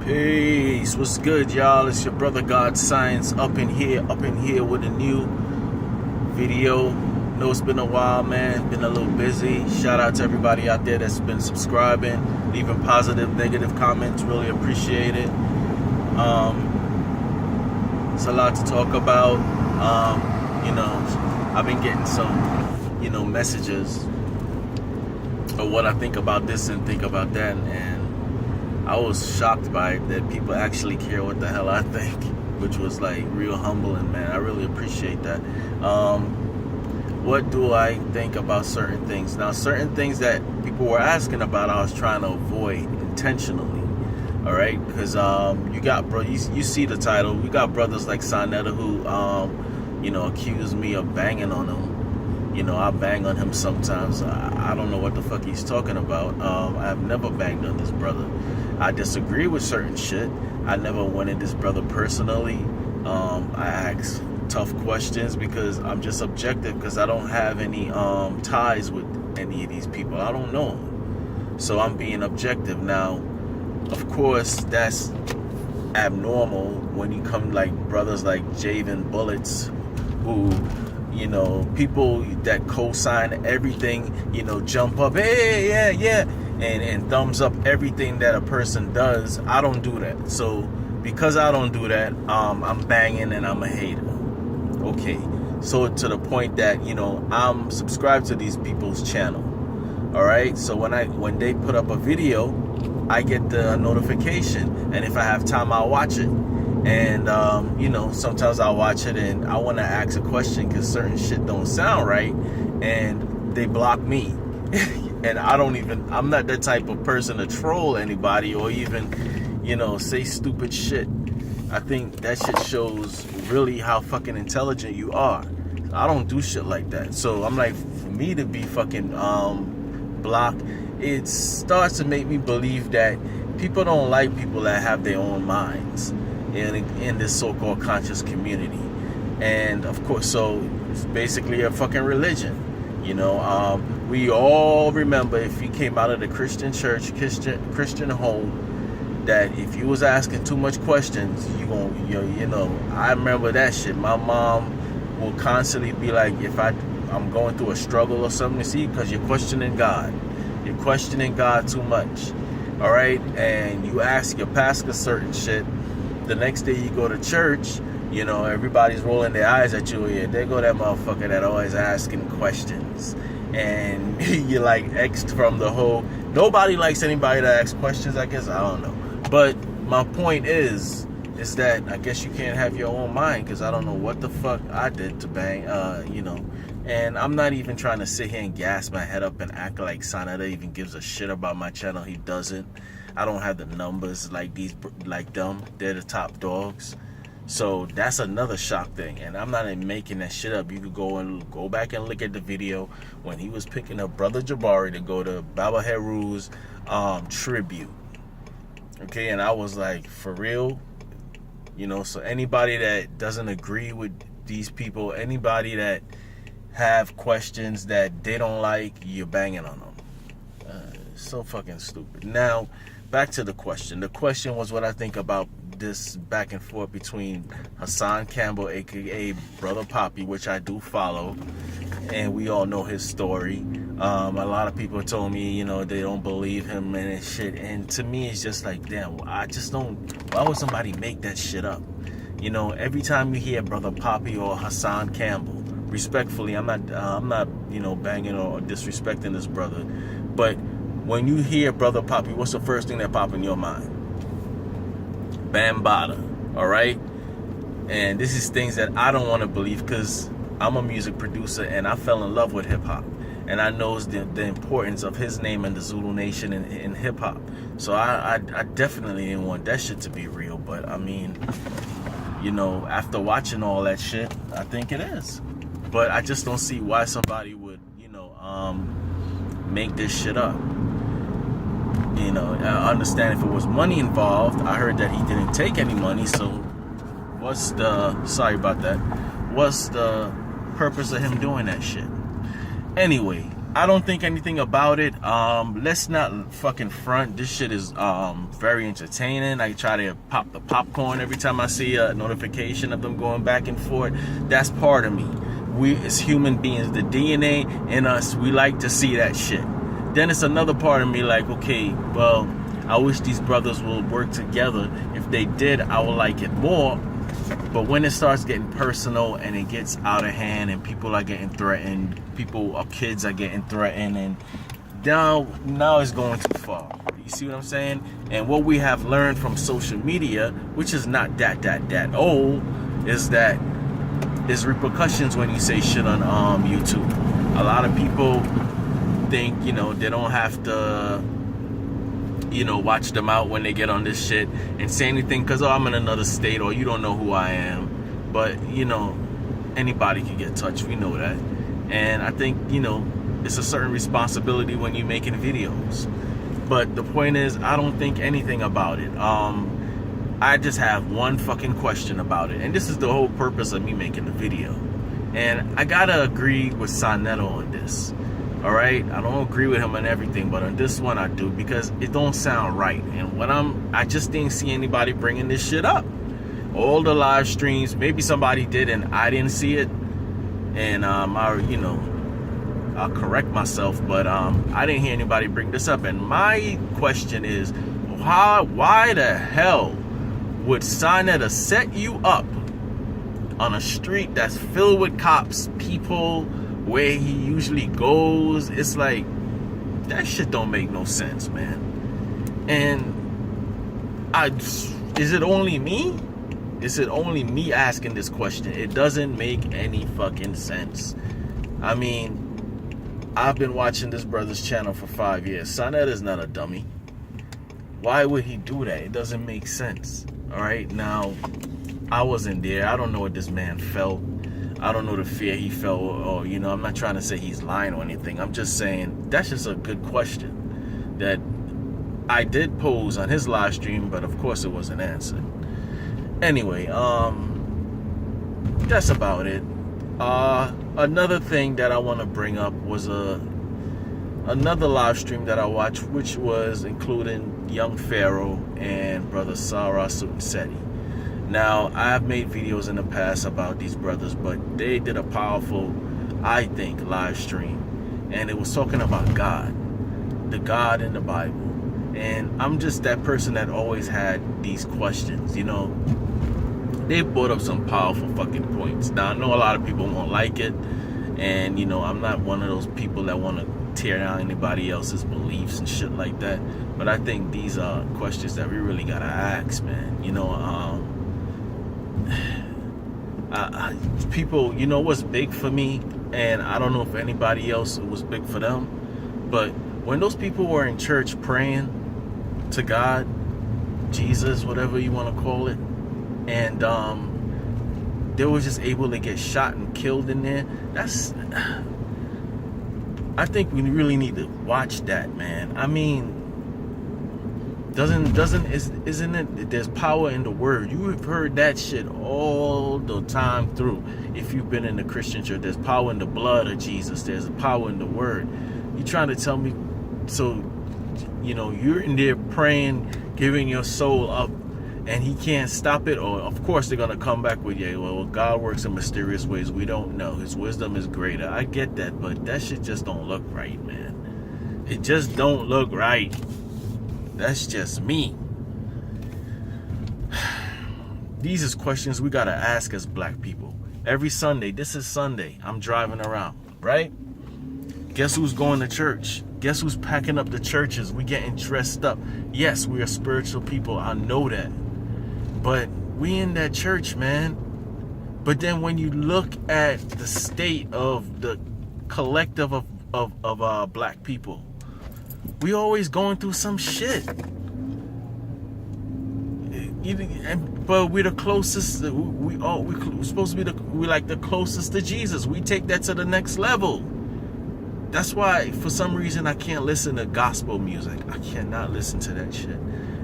Peace. What's good, y'all? It's your brother God Science up in here with a new video. Know it's been a while, man. Been a little busy. Shout out to everybody out there that's been subscribing, leaving positive, negative comments. Really appreciate it. It's a lot to talk about. I've been getting some, messages of what I think about this and think about that, and I was shocked by it that people actually care what the hell I think, which was like real humbling, man. I really appreciate that. What do I think about certain things? Now, certain things that people were asking about, I was trying to avoid intentionally. All right, because you see the title. We got brothers like Sonetta who accuse me of banging on him. I bang on him sometimes. I don't know what the fuck he's talking about. I've never banged on this brother. I disagree with certain shit. I never went at this brother personally. I ask tough questions because I'm just objective, because I don't have any ties with any of these people. I don't know them. So I'm being objective. Now, of course, that's abnormal when you come like brothers like Javen Bullets, who, people that co-sign everything, jump up, hey, yeah, and thumbs up everything that a person does. I don't do that. So because I don't do that, I'm banging and I'm a hater. Okay, so to the point that, I'm subscribed to these people's channel. All right, so when they put up a video, I get the notification, and if I have time, I'll watch it. And sometimes I'll watch it and I want to ask a question because certain shit don't sound right, and they block me. And I'm not that type of person to troll anybody or even, say stupid shit. I think that shit shows really how fucking intelligent you are. I don't do shit like that. So I'm like, for me to be fucking blocked, it starts to make me believe that people don't like people that have their own minds in this so-called conscious community. And of course, so it's basically a fucking religion. We all remember, if you came out of the Christian church, Christian home, that if you was asking too much questions, I remember that shit. My mom will constantly be like, if I'm going through a struggle or something, see, because you're questioning God. You're questioning God too much. All right? And you ask your pastor certain shit. The next day you go to church, everybody's rolling their eyes at you. Yeah, there go that motherfucker that always asking questions. And you're like X'd from the whole. Nobody likes anybody that asks questions, I guess. I don't know. But my point is that I guess you can't have your own mind, because I don't know what the fuck I did to bang, And I'm not even trying to sit here and gas my head up and act like Sonetta even gives a shit about my channel. He doesn't. I don't have the numbers like them. They're the top dogs. So that's another shock thing. And I'm not even making that shit up. You could go back and look at the video when he was picking up Brother Jabari to go to Baba Heru's tribute. Okay, and I was like, for real? So anybody that doesn't agree with these people, anybody that have questions that they don't like, you're banging on them. So fucking stupid. Now, back to the question. The question was what I think about this back and forth between Hassan Campbell, aka Brother Poppy, which I do follow, and we all know his story. A lot of people told me, they don't believe him and shit. And to me, it's just like, damn, I just don't. Why would somebody make that shit up? Every time you hear Brother Poppy or Hassan Campbell, respectfully, I'm not, banging or disrespecting this brother, but when you hear Brother Poppy, what's the first thing that pop in your mind? Bambada, all right? And this is things that I don't want to believe, because I'm a music producer and I fell in love with hip-hop. And I know the importance of his name in the Zulu Nation in hip-hop. So I definitely didn't want that shit to be real. But, I mean, after watching all that shit, I think it is. But I just don't see why somebody would, make this shit up. I understand if it was money involved. I heard that he didn't take any money. So what's the purpose of him doing that shit? Anyway, I don't think anything about it. Let's not fucking front. This shit is very entertaining. I try to pop the popcorn every time I see a notification of them going back and forth. That's part of me. We as human beings, the DNA in us, we like to see that shit. Then it's another part of me like, okay, well, I wish these brothers will work together. If they did, I would like it more. But when it starts getting personal and it gets out of hand and people are getting threatened, people or kids are getting threatened, and now it's going too far. You see what I'm saying? And what we have learned from social media, which is not that old, is that there's repercussions when you say shit on YouTube. A lot of people think, you know, they don't have to, you know, watch them out when they get on this shit and say anything because, oh, I'm in another state, or you don't know who I am. But, you know, anybody can get touched. We know that. And I think, you know, it's a certain responsibility when you're making videos. But the point is, I don't think anything about it. I just have one fucking question about it. And this is the whole purpose of me making the video. And I gotta agree with Sonetto on this. All right, I don't agree with him on everything, but on this one I do, because it don't sound right. And I just didn't see anybody bringing this shit up. All the live streams, maybe somebody did and I didn't see it. And I'll correct myself, but I didn't hear anybody bring this up. And my question is, why the hell would Sonetto set you up on a street that's filled with cops, people, where he usually goes? It's like, that shit don't make no sense, man. And is it only me? Is it only me asking this question? It doesn't make any fucking sense. I mean, I've been watching this brother's channel for 5 years. Sonetto is not a dummy. Why would he do that? It doesn't make sense. All right, now, I wasn't there. I don't know what this man felt. I don't know the fear he felt, or, you know, I'm not trying to say he's lying or anything. I'm just saying that's just a good question that I did pose on his live stream, but of course it wasn't answered. Anyway, that's about it. Another thing that I want to bring up was another live stream that I watched, which was including Young Pharaoh and Brother Sarah Sutanseti. Now, I have made videos in the past about these brothers, but they did a powerful, I think, live stream. And it was talking about God, the God in the Bible. And I'm just that person that always had these questions, you know. They brought up some powerful fucking points. Now, I know a lot of people won't like it. And, you know, I'm not one of those people that want to tear down anybody else's beliefs and shit like that. But I think these are questions that we really got to ask, man. You know, people, you know what's big for me, and I don't know if anybody else was big for them, but when those people were in church praying to God, Jesus, whatever you want to call it, and they were just able to get shot and killed in there, I think we really need to watch that, man. I mean, isn't it, there's power in the word. You have heard that shit all the time through. If you've been in the Christian church, there's power in the blood of Jesus. There's power in the word. You trying to tell me, so, you know, you're in there praying, giving your soul up, and he can't stop it? Or of course they're gonna come back with, yeah, well, God works in mysterious ways. We don't know. His wisdom is greater. I get that, but that shit just don't look right, man. It just don't look right. That's just me. These is questions we gotta ask as black people. Every Sunday, this is Sunday, I'm driving around, right? Guess who's going to church? Guess who's packing up the churches? We getting dressed up. Yes, we are spiritual people, I know that. But we in that church, man. But then when you look at the state of the collective of black people, we always going through some shit. But we're the closest. We're supposed to be we're like the closest to Jesus. We take that to the next level. That's why, for some reason, I can't listen to gospel music. I cannot listen to that shit.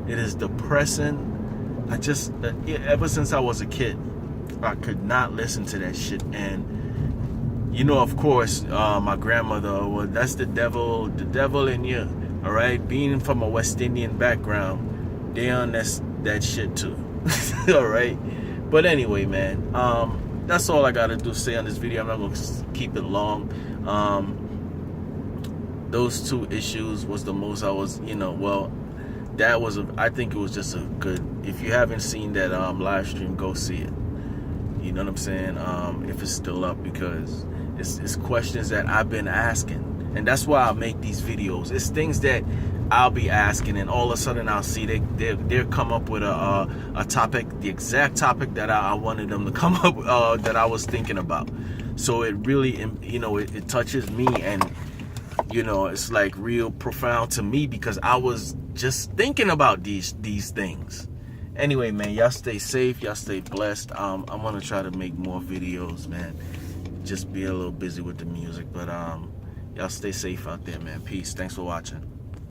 It is depressing. Ever since I was a kid, I could not listen to that shit. And you know, of course, my grandmother, well, that's the devil in you. All right, being from a West Indian background, they on that shit too. All right, but anyway, man, that's all I gotta do say on this video. I'm not gonna keep it long. Those two issues was the most I was, you know, well, that was I think it was just a good. If you haven't seen that live stream, go see it. You know what I'm saying? If it's still up, because it's questions that I've been asking, and that's why I make these videos. It's things that I'll be asking, and all of a sudden I'll see they'll come up with a topic, the exact topic that I wanted them to come up that I was thinking about. So it really, you know, it touches me, and you know, it's like real profound to me, because I was just thinking about these things. Anyway, man, y'all stay safe, y'all stay blessed. I'm gonna try to make more videos, man. Just be a little busy with the music, but y'all stay safe out there, man. Peace. Thanks for watching.